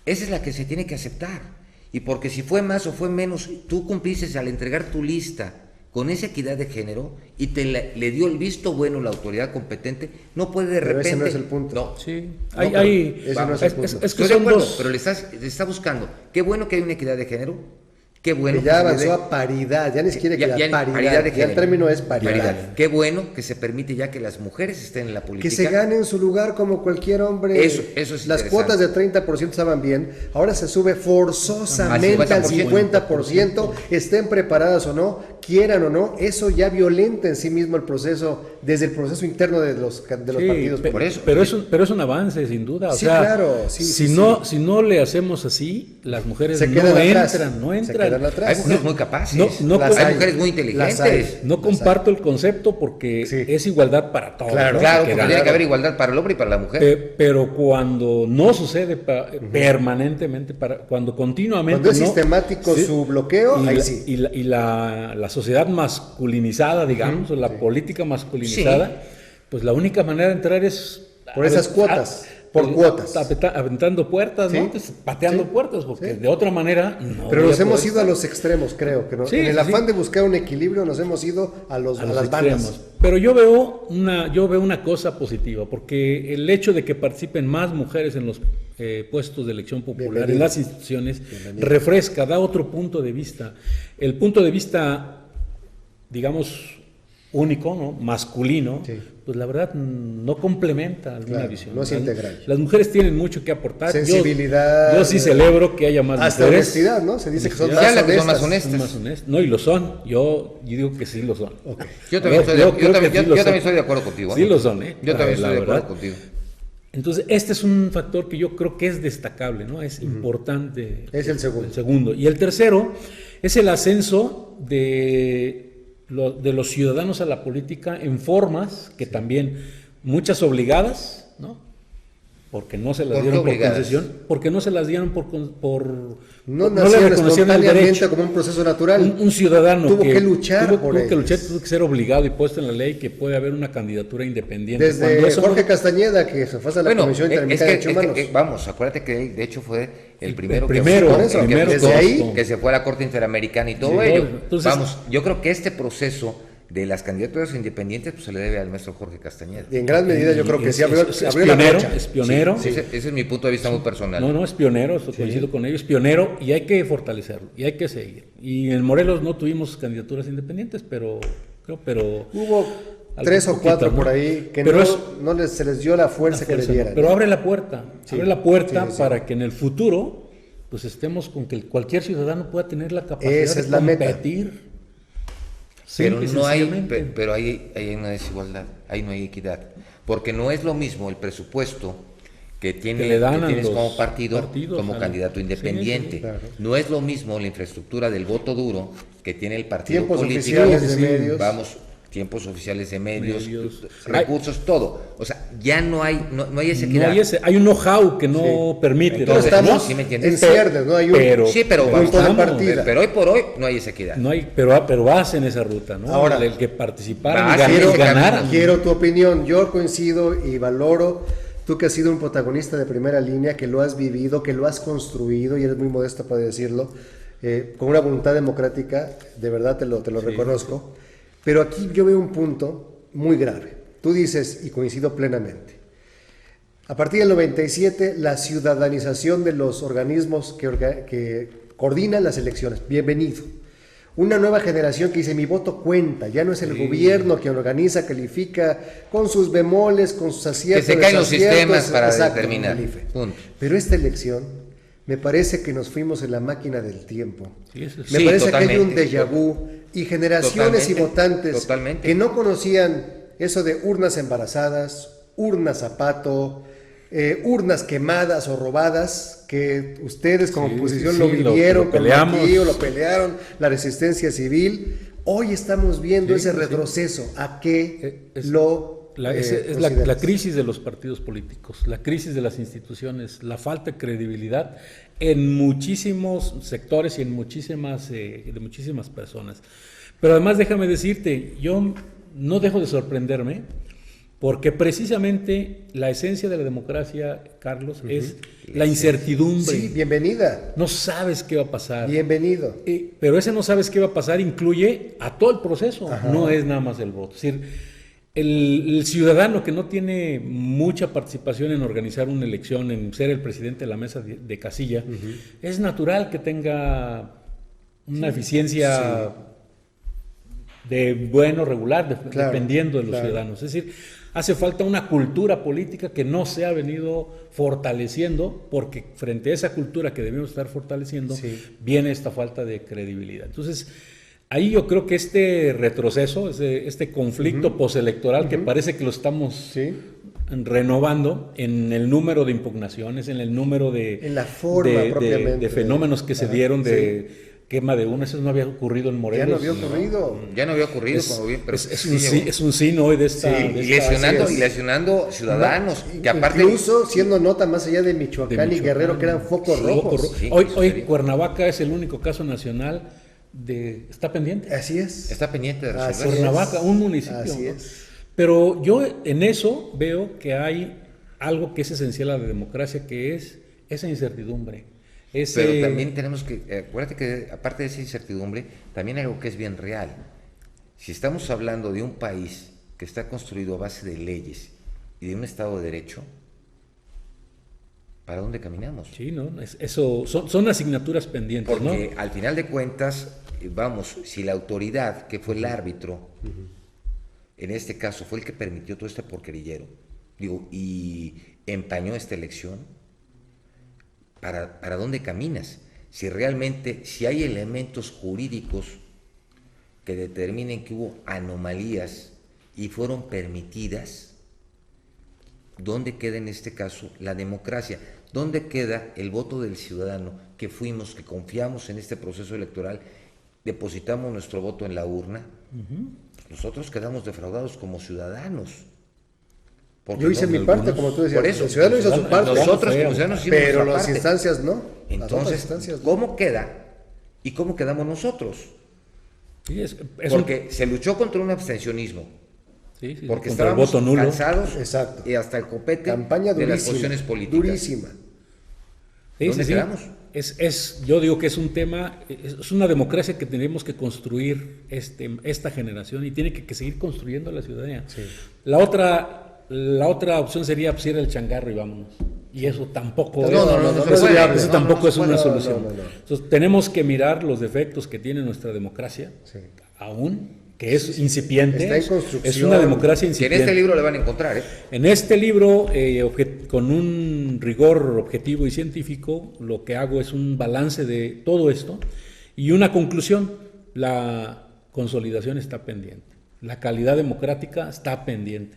Esa es la que se tiene que aceptar. Y porque si fue más o fue menos, tú cumpliste al entregar tu lista con esa equidad de género y le dio el visto bueno la autoridad competente, no puede de Pero repente... ese no es el punto. No, Sí, No, hay, pero hay- ese no es el punto. es que estoy de son acuerdo, dos. pero le está buscando. Qué bueno que hay una equidad de género. Qué bueno Que ya se le avanzó dé- a paridad, ya ni siquiera Ya- equidad, ya- paridad, paridad de ya género. el término es paridad. Qué bueno que se permite ya que las mujeres estén en la política. Que se ganen su lugar como cualquier hombre. Eso es Las interesante. cuotas de 30% estaban bien, ahora se sube forzosamente al 50%, estén preparadas o no, quieran o no, eso ya violenta en sí mismo el proceso, desde el proceso interno de los Sí, partidos. por eso. pero es un avance, sin duda. O Sí, sea, claro, sí, si sí, no, si no le hacemos así, las mujeres Se no quedan atrás, entran, no se entran. quedan atrás. Hay mujeres muy capaces, no Las hay hay. mujeres muy Las inteligentes. hay. No comparto el concepto porque Sí. es igualdad para todos. Claro, ¿no? Claro, Que porque da- tiene que haber igualdad para el hombre y para la mujer. Pero cuando no sucede permanentemente, cuando continuamente. Cuando es no, sistemático sí, su bloqueo, y ahí la, sí. y la sociedad masculinizada, digamos, o la política masculinizada, pues la única manera de entrar es Por esas cuotas, por cuotas. Aventando puertas, Sí, ¿no? Pues, pateando sí, puertas, porque sí. de otra manera no Pero voy nos a hemos poder ido a estar. los extremos, creo. Que Sí, en el sí, afán sí. de buscar un equilibrio nos hemos ido a las extremos. bandas. Pero yo veo una cosa positiva, porque el hecho de que participen más mujeres en los puestos de elección popular, Bienvenido. en las instituciones, refresca, da otro punto de vista. El punto de vista, digamos, único, ¿no? Masculino, Sí. pues la verdad no complementa alguna Claro, visión. no es integral. Las mujeres tienen mucho que aportar. Sensibilidad, Yo sí celebro que haya más Hasta mujeres. honestidad, ¿no? Se dice que son Ya más la que son más honestas. honestas. Son más honestas. No, y lo son. Yo digo que sí lo son. Yo también, creo que sí lo son. estoy de acuerdo contigo. Sí lo son, ¿eh? Yo también La estoy de acuerdo verdad. contigo. Entonces, este es un factor que yo creo que es destacable, ¿no? Es importante. Es el segundo. El segundo. Y el tercero es el ascenso de los ciudadanos a la política en formas que también, muchas obligadas, ¿no? Porque no se las ¿Por qué dieron por obligadas? porque no se las dieron por No le nacieron reconocieron el espontáneamente derecho. como un proceso natural. Un ciudadano Tuvo que luchar por tuvo que ellos. luchar, tuvo que ser obligado y puesto en la ley que puede haber una candidatura independiente. Desde Cuando eso Jorge no- Castañeda, que se fue a la Comisión Interamericana de Derechos Humanos. Vamos, acuérdate que él, de hecho, fue el primero, primero, por eso, primero desde todos ahí, con- que se fue a la Corte Interamericana y todo Sí, ello. entonces- Vamos, yo creo que este proceso de las candidaturas independientes, pues se le debe al maestro Jorge Castañeda. Y en gran medida yo creo que sí abrió la pionero, brecha. es pionero. Sí, ese es mi punto de vista muy personal. No, es pionero, coincido con ellos, es pionero y hay que fortalecerlo y hay que seguir. Y en Morelos no tuvimos candidaturas independientes, pero Hubo 3 o 4 por ahí que se les dio la fuerza que le dieran. Pero abre la puerta, para sí. que en el futuro pues estemos con que cualquier ciudadano pueda tener la capacidad Esa es de la competir. Pero no hay, pero ahí hay una desigualdad, ahí no hay equidad, porque no es lo mismo el presupuesto que tienes como partido como candidato independiente. Sí, claro. No es lo mismo la infraestructura del voto duro que tiene el partido tiempos político. Oficiales de medios. Tiempos oficiales de medios. Recursos, todo. O sea, ya no hay esa equidad. Hay un know-how que no permite. Entonces estamos ¿sí me en entiendes? ciernes, ¿no? Hay un punto de partida. Pero hoy por hoy no hay esa equidad. No hay, pero vas en esa ruta, ¿no? Ahora, el que participaran y ganaran. Quiero tu opinión. Yo coincido y valoro. Tú que has sido un protagonista de primera línea, que lo has vivido, que lo has construido, y eres muy modesto para decirlo, con una voluntad democrática, de verdad te lo reconozco. Pero aquí yo veo un punto muy grave. Tú dices, y coincido plenamente, a partir del 97, la ciudadanización de los organismos que coordinan las elecciones. Bienvenido. Una nueva generación que dice, mi voto cuenta, ya no es el gobierno quien organiza, califica, con sus bemoles, con sus aciertos. Que se caen los sistemas para determinar. Pero esta elección, me parece que nos fuimos en la máquina del tiempo. Me parece que hay un déjà vu y generaciones y votantes que no conocían eso de urnas embarazadas, urnas a pato, urnas quemadas o robadas, que ustedes como oposición lo vivieron, lo pelearon, la resistencia civil. Hoy estamos viendo ese retroceso. ¿A qué es la crisis de los partidos políticos, la crisis de las instituciones, la falta de credibilidad en muchísimos sectores y en de muchísimas personas. Pero además déjame decirte, yo no dejo de sorprenderme, porque precisamente la esencia de la democracia, Carlos, es la incertidumbre. Sí, bienvenida. No sabes qué va a pasar. Bienvenido. Pero ese no sabes qué va a pasar incluye a todo el proceso, no es nada más el voto. Es decir, el ciudadano que no tiene mucha participación en organizar una elección, en ser el presidente de la mesa de casilla, es natural que tenga una eficiencia de bueno, regular, dependiendo de los ciudadanos. Es decir, hace falta una cultura política que no se ha venido fortaleciendo, porque frente a esa cultura que debemos estar fortaleciendo, viene esta falta de credibilidad. Entonces, ahí yo creo que este retroceso, este conflicto postelectoral, que parece que lo estamos renovando en el número de impugnaciones, en el número en la forma propiamente de fenómenos que se dieron de quema de urnas. Eso no había ocurrido en Morelos. Ya no había ocurrido. Es un signo hoy de esta... y lesionando ciudadanos. Que aparte, incluso siendo nota más allá de Michoacán y Guerrero, que eran focos rojos. Hoy Cuernavaca es el único caso nacional está pendiente. Así es. Está pendiente de resolver. Cuernavaca, un municipio. Así es. Pero yo en eso veo que hay algo que es esencial a la democracia, que es esa incertidumbre. Pero también tenemos que, acuérdate que aparte de esa incertidumbre, también hay algo que es bien real. Si estamos hablando de un país que está construido a base de leyes y de un Estado de Derecho, ¿para dónde caminamos? Sí, ¿no? Eso son asignaturas pendientes, porque ¿no? al final de cuentas, si la autoridad, que fue el árbitro, en este caso fue el que permitió todo este porquerillero, y empañó esta elección, ¿para dónde caminas? Si realmente, si hay elementos jurídicos que determinen que hubo anomalías y fueron permitidas, ¿dónde queda en este caso la democracia? ¿Dónde queda el voto del ciudadano que confiamos en este proceso electoral, depositamos nuestro voto en la urna? Nosotros quedamos defraudados como ciudadanos. Yo hice mi parte, como tú decías. Por eso, el ciudadano hizo su parte. Nosotros como ciudadanos hicimos pero nuestra las parte. instancias no. Entonces, ¿cómo queda y cómo quedamos nosotros? Sí, porque se luchó contra un abstencionismo. Porque contra estábamos el voto nulo. cansados y hasta el copete campaña de las posiciones políticas. Durísima. ¿Dónde quedamos? Yo digo que es un tema, es una democracia que tenemos que construir esta generación y tiene que seguir construyendo la ciudadanía. Sí. La otra opción sería pues, ir al changarro y vámonos. Y eso tampoco es una solución. Entonces tenemos que mirar los defectos que tiene nuestra democracia, aún que es incipiente, está en construcción. Es una democracia incipiente. Que en este libro le van a encontrar, ¿eh? En este libro, con un rigor objetivo y científico, lo que hago es un balance de todo esto y una conclusión: la consolidación está pendiente, la calidad democrática está pendiente,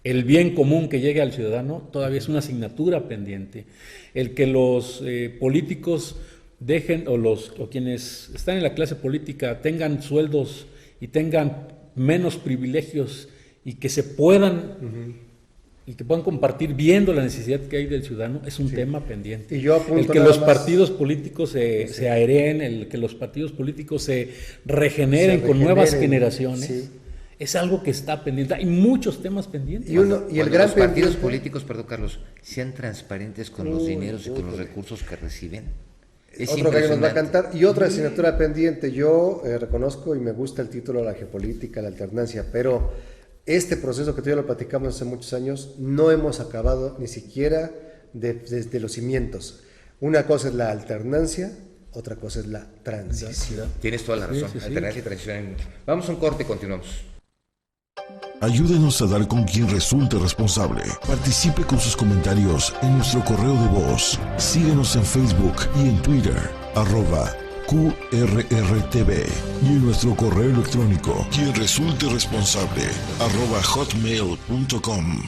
el bien común que llegue al ciudadano todavía es una asignatura pendiente, el que los políticos dejen, o quienes están en la clase política tengan sueldos y tengan menos privilegios y que se puedan y que puedan compartir viendo la necesidad que hay del ciudadano es un tema pendiente. Y yo apunto el que los partidos políticos se aireen, el que los partidos políticos se regeneren con nuevas generaciones, es algo que está pendiente. Hay muchos temas pendientes. Y el gran los partidos políticos, perdón Carlos, sean transparentes con los dineros y con los recursos que reciben. Es otro que nos va a cantar. Y otra asignatura pendiente. Yo reconozco y me gusta el título de la geopolítica, la alternancia, pero este proceso que tú ya lo platicamos hace muchos años, no hemos acabado ni siquiera desde los cimientos. Una cosa es la alternancia, otra cosa es la transición. Tienes toda la razón, alternancia y transición. Vamos a un corte y continuamos. Ayúdenos a dar con quien resulte responsable. Participe con sus comentarios en nuestro correo de voz. Síguenos en Facebook y en Twitter, @QRRTV. Y en nuestro correo electrónico, quien resulte responsable, @hotmail.com.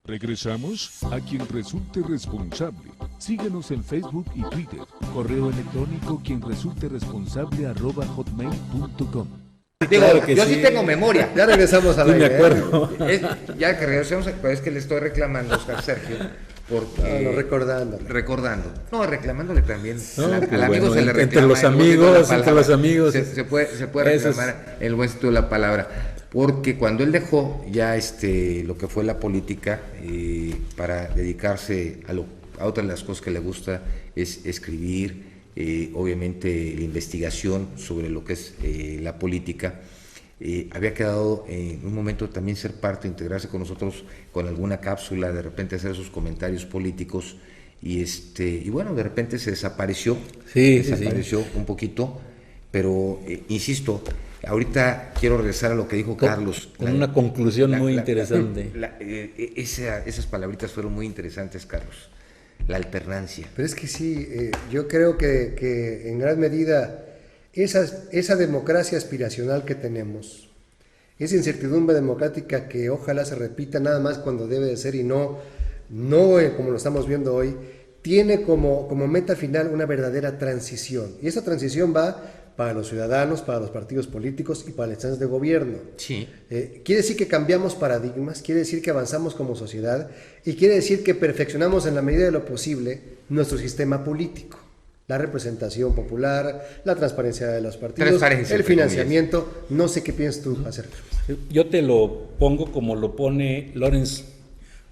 Regresamos a quien resulte responsable. Síguenos en Facebook y Twitter. Correo electrónico quien resulte responsable @hotmail.com. Digo, yo sí tengo memoria. Ya regresamos a la de acuerdo. Ya que regresamos, es que le estoy reclamando a Oscar Sergio, porque recordando. No, reclamándole también. Al amigo se le reclama. Entre los amigos. Se puede reclamar el buen sentido de la palabra. Porque cuando él dejó ya lo que fue la política para dedicarse a otras de las cosas que le gusta es escribir. Obviamente la investigación sobre lo que es la política, había quedado en un momento también ser parte, integrarse con nosotros con alguna cápsula, de repente hacer esos comentarios políticos y bueno, de repente se desapareció, un poquito, pero insisto, ahorita quiero regresar a lo que dijo Carlos. Con una conclusión muy interesante. Esas palabritas fueron muy interesantes, Carlos. La alternancia. Pero es que sí, yo creo que en gran medida esa democracia aspiracional que tenemos, esa incertidumbre democrática que ojalá se repita nada más cuando debe de ser y no como lo estamos viendo hoy, tiene como meta final una verdadera transición. Y esa transición va para los ciudadanos, para los partidos políticos y para las instancias de gobierno. Sí. Quiere decir que cambiamos paradigmas, quiere decir que avanzamos como sociedad y quiere decir que perfeccionamos en la medida de lo posible nuestro sistema político. La representación popular, la transparencia de los partidos, el financiamiento. No sé qué piensas tú acerca. Yo te lo pongo como lo pone Lawrence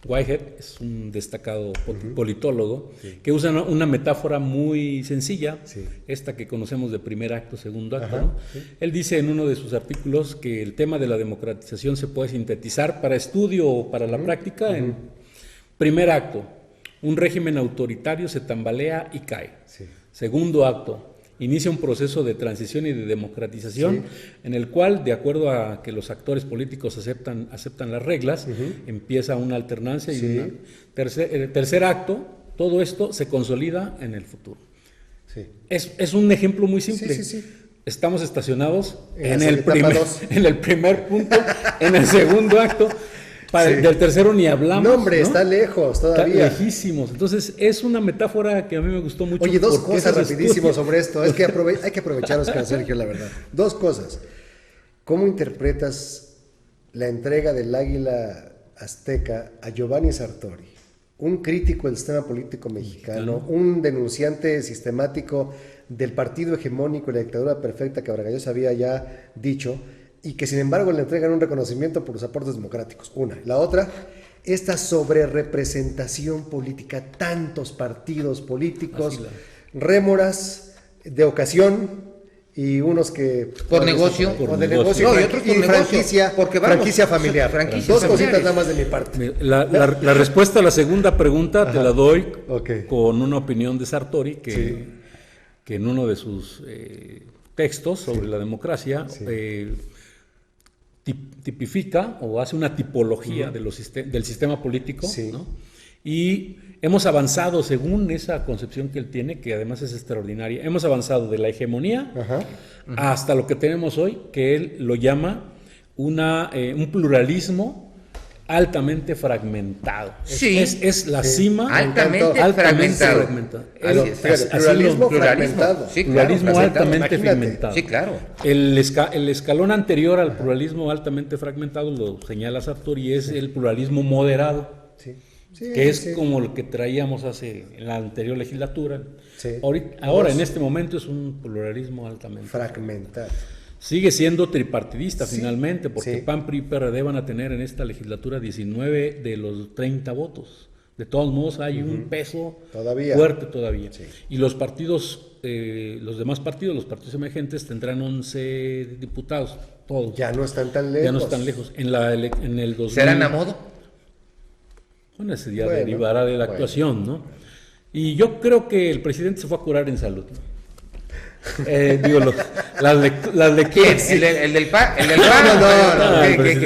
Whitehead, es un destacado politólogo, que usa una metáfora muy sencilla, esta que conocemos de primer acto, segundo acto. ¿No? Él dice en uno de sus artículos que el tema de la democratización se puede sintetizar para estudio o para la práctica en primer acto: un régimen autoritario se tambalea y cae. Segundo acto: inicia un proceso de transición y de democratización en el cual, de acuerdo a que los actores políticos aceptan las reglas, empieza una alternancia y tercer acto, todo esto se consolida en el futuro. Es un ejemplo muy simple. Estamos estacionados en el primer punto, en el segundo acto. Del tercero ni hablamos. No, hombre, ¿no? Está lejos todavía. Está lejísimos. Entonces, es una metáfora que a mí me gustó mucho. Oye, dos cosas rapidísimo sobre esto. Es que hay que aprovechar, Oscar Sergio, la verdad. Dos cosas. ¿Cómo interpretas la entrega del Águila Azteca a Giovanni Sartori? Un crítico del sistema político mexicano, un denunciante sistemático del partido hegemónico y la dictadura perfecta que Vargas había ya dicho, y que sin embargo le entregan un reconocimiento por los aportes democráticos. Una. La otra, esta sobrerepresentación política, tantos partidos políticos, rémoras de ocasión y unos que por negocio, o de negocio, no, y otros por franquicia, porque vamos, franquicia familiar. franquicia Dos familiares. cositas nada más de mi parte. La respuesta a la segunda pregunta te la doy Ok. con una opinión de Sartori que en uno de sus textos sobre la democracia tipifica o hace una tipología de del sistema político, ¿no? Y hemos avanzado, según esa concepción que él tiene, que además es extraordinaria, hemos avanzado de la hegemonía hasta lo que tenemos hoy, que él lo llama un pluralismo altamente fragmentado. Sí. Es la cima altamente fragmentado. Pluralismo fragmentado. Sí, claro, pluralismo fragmentado. altamente Imagínate. fragmentado. Sí, claro. El escalón anterior al pluralismo altamente fragmentado, lo señala Sartori, es el pluralismo moderado, que es como lo que traíamos en la anterior legislatura. Ahora, en este momento, es un pluralismo altamente fragmentado. Sigue siendo tripartidista finalmente, porque PAN, PRI y PRD van a tener en esta legislatura 19 de los 30 votos. De todos modos, hay un peso fuerte todavía. Y los partidos, los demás partidos, los partidos emergentes, tendrán 11 diputados, todos. Ya no están tan lejos. Ya no están lejos. En el 2000, ¿Serán a modo? Bueno, ese ya derivará de la actuación, ¿no? Y yo creo que el presidente se fue a curar en salud, ¿no? Digo, las lecturas. ¿El del PAN? No, Él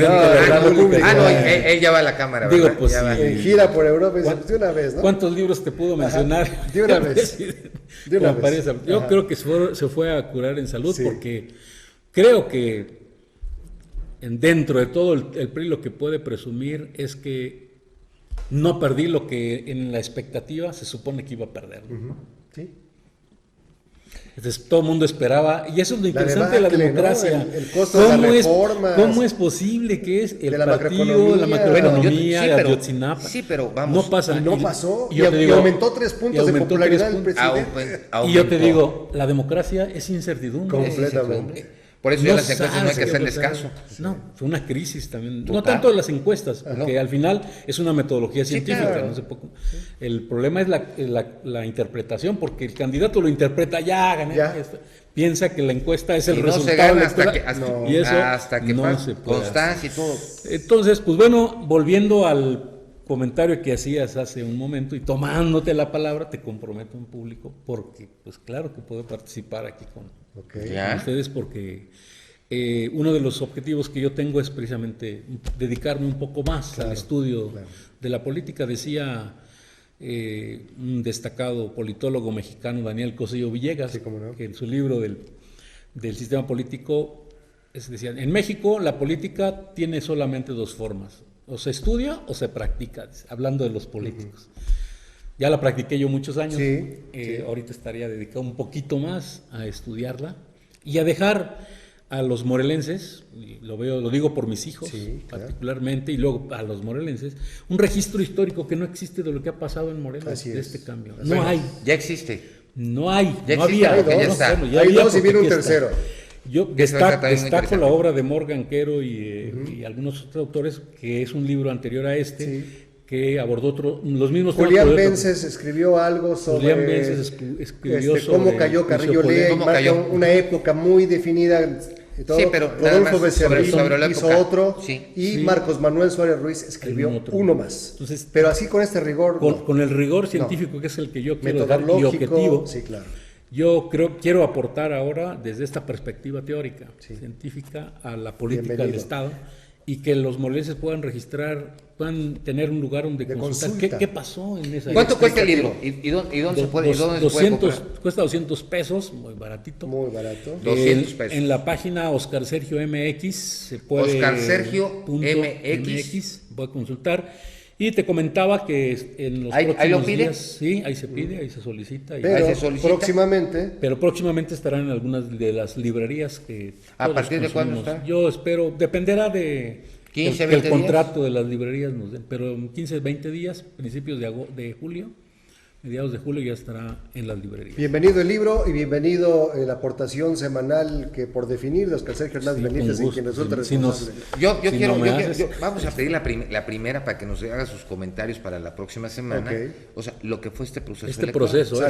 ya va a la cámara, digo, ¿verdad? pues Ya va. Gira por Europa de una vez, ¿no? ¿Cuántos libros te pudo mencionar? De una vez. De una vez. Yo creo que se fue a curar en salud porque creo que dentro de todo el PRI lo que puede presumir es que no perdí lo que en la expectativa se supone que iba a perder, ¿no? Sí. Entonces todo el mundo esperaba, y eso es lo interesante de la democracia. ¿No? El costo de las reformas. ¿Cómo es posible que es el de la partido, la macroeconomía, bueno, de Ayotzinapa? Sí, pero vamos. No pasa. Y no pasó. Y aumentó 3 puntos de popularidad del presidente. Y yo te digo, la democracia es incertidumbre. Completamente. Por eso No ya las encuestas no hay que sabes hacerles caso. No, fue una crisis también. Total. No tanto de las encuestas, porque al final es una metodología científica. claro. No sé poco. El problema es la interpretación, porque el candidato lo interpreta, ya gané. Piensa que la encuesta es el Y resultado. no se gana y eso hasta que no pasa se puede constancia y todo. Entonces, pues bueno, volviendo al comentario que hacías hace un momento y tomándote la palabra, te comprometo en público, porque pues claro que puedo participar aquí con ustedes, porque uno de los objetivos que yo tengo es precisamente dedicarme un poco más al estudio de la política. Decía un destacado politólogo mexicano, Daniel Cosillo Villegas, que en su libro del sistema político decía, en México la política tiene solamente 2 formas: o se estudia o se practica, hablando de los políticos. Ya la practiqué yo muchos años, ahorita estaría dedicado un poquito más a estudiarla y a dejar a los morelenses, y lo digo por mis hijos particularmente, y luego a los morelenses, un registro histórico que no existe de lo que ha pasado en Morelos de este cambio. No hay. Ya existe. No hay. Ya no existe, había. porque ya está. Hay 2 y viene un tercero. Yo destaco la obra de Morgan Quero y algunos otros autores, que es un libro anterior a este, que abordó los mismos temas. Julián Vences escribió algo sobre Julián Vences escribió sobre cómo cayó Carrillo Lea, marca una época muy definida. Pero Rodolfo Becerril sobre hizo otro, y Marcos Manuel Suárez Ruiz escribió uno más. Entonces, pero así con este rigor. Con el rigor científico, que es el que yo quiero dar, y objetivo. Yo quiero aportar ahora desde esta perspectiva teórica, científica, a la política del Estado, y que los morelenses puedan tener un lugar donde consultar qué pasó en esa. ¿Cuánto cuesta el libro? ¿Y dónde se puede comprar? Cuesta $200, muy baratito. Muy barato. 200 pesos. En la página Oscar Sergio MX se puede. Oscar Sergio MX. Puede consultar. Y te comentaba que en los próximos días, sí, ahí se pide, ahí se solicita. Pero próximamente estarán en algunas de las librerías que ¿A partir de cuándo está? Yo espero, dependerá de 15, el contrato de las librerías nos den, pero en 15, 20 días, principios de julio, mediados de julio ya estará en las librerías. Bienvenido el libro y bienvenido la aportación semanal que por definir de Oscar Sergio Hernández Benítez, en quien resulta responsable. Vamos a pedir la primera para que nos haga sus comentarios para la próxima semana. Okay. O sea, lo que fue este proceso Sí,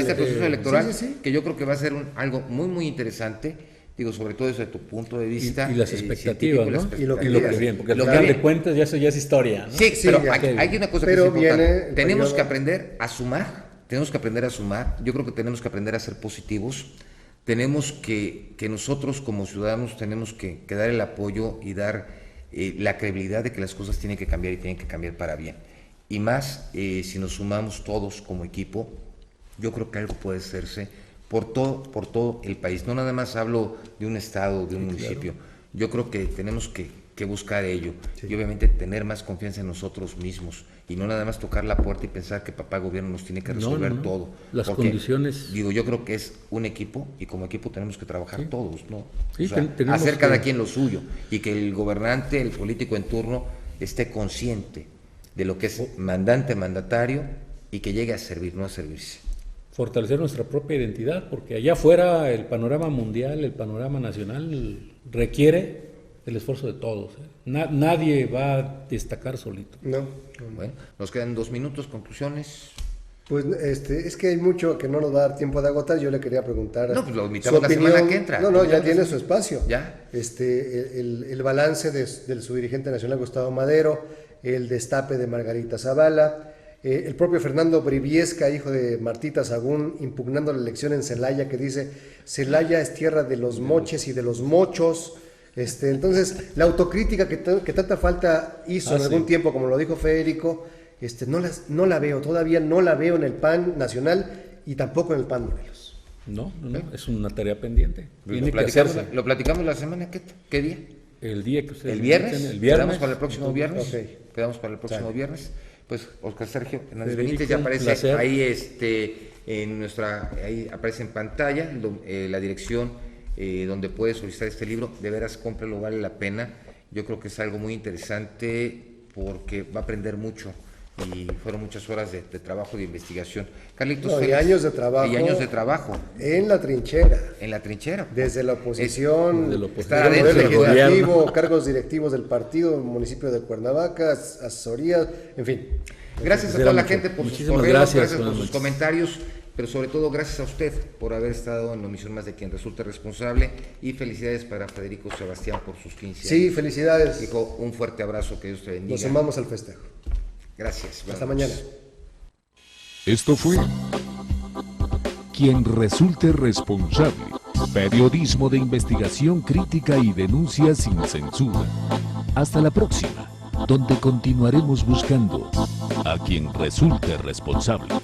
electoral, sí. que yo creo que va a ser algo muy, muy interesante. Digo, sobre todo desde tu punto de vista. Y las expectativas, ¿no? Y lo que viene, porque al final de cuentas ya eso ya es historia, ¿no? Sí, pero hay una cosa que es importante. Tenemos que aprender a sumar. Yo creo que tenemos que aprender a ser positivos. Tenemos que nosotros como ciudadanos tenemos que dar el apoyo y dar la credibilidad de que las cosas tienen que cambiar y tienen que cambiar para bien. Y más si nos sumamos todos como equipo, yo creo que algo puede hacerse por todo el país. No nada más hablo de un estado, de un municipio. Claro. Yo creo que tenemos que buscar ello y obviamente tener más confianza en nosotros mismos y no nada más tocar la puerta y pensar que papá gobierno nos tiene que resolver todo. Las condiciones. Digo, yo creo que es un equipo y como equipo tenemos que trabajar todos, ¿no? Sí, o sea, hacer cada quien lo suyo y que el gobernante, el político en turno esté consciente de lo que es mandatario y que llegue a servir, no a servirse. Fortalecer nuestra propia identidad, porque allá afuera el panorama mundial, el panorama nacional requiere el esfuerzo de todos. Nadie va a destacar solito. No. Bueno, nos quedan 2 minutos, conclusiones. Pues es que hay mucho que no nos va a dar tiempo de agotar. Yo le quería preguntar. No, pues lo invitamos la semana que entra. No, ya tiene su espacio. Ya. El balance de su dirigente nacional, Gustavo Madero, el destape de Margarita Zavala, el propio Fernando Briviesca, hijo de Martita Sagún, impugnando la elección en Celaya, que dice: Celaya es tierra de los moches y de los mochos. Entonces, la autocrítica que tanta falta hizo en algún tiempo, como lo dijo Federico, no la veo, todavía no la veo en el PAN nacional y tampoco en el PAN Morelos. No, es una tarea pendiente. Lo platicamos la semana, ¿qué día? El día que ustedes ¿El viernes? El viernes. ¿Quedamos para el próximo viernes? Okay. Quedamos para el próximo viernes. Pues Oscar Sergio Hernández Benítez ya aparece ahí, ahí aparece en pantalla la dirección donde puede solicitar este libro. De veras, cómprelo, vale la pena. Yo creo que es algo muy interesante porque va a aprender mucho y fueron muchas horas de trabajo, de investigación. Carlitos, y años de trabajo. Y años de trabajo. En la trinchera. En la trinchera. Desde la oposición, estar adentro del legislativo, cargos directivos del partido, municipio de Cuernavaca, asesorías, en fin. Gracias a toda la gente por sus correos, gracias por sus comentarios, pero sobre todo gracias a usted por haber estado en la omisión más de quien resulte responsable y felicidades para Federico Sebastián por sus 15 años. Sí, felicidades. Hijo, un fuerte abrazo, que Dios te bendiga. Nos sumamos al festejo. Gracias. Hasta mañana. Esto fue Quien resulte responsable. Periodismo de investigación, crítica y denuncia sin censura. Hasta la próxima, donde continuaremos buscando a quien resulte responsable.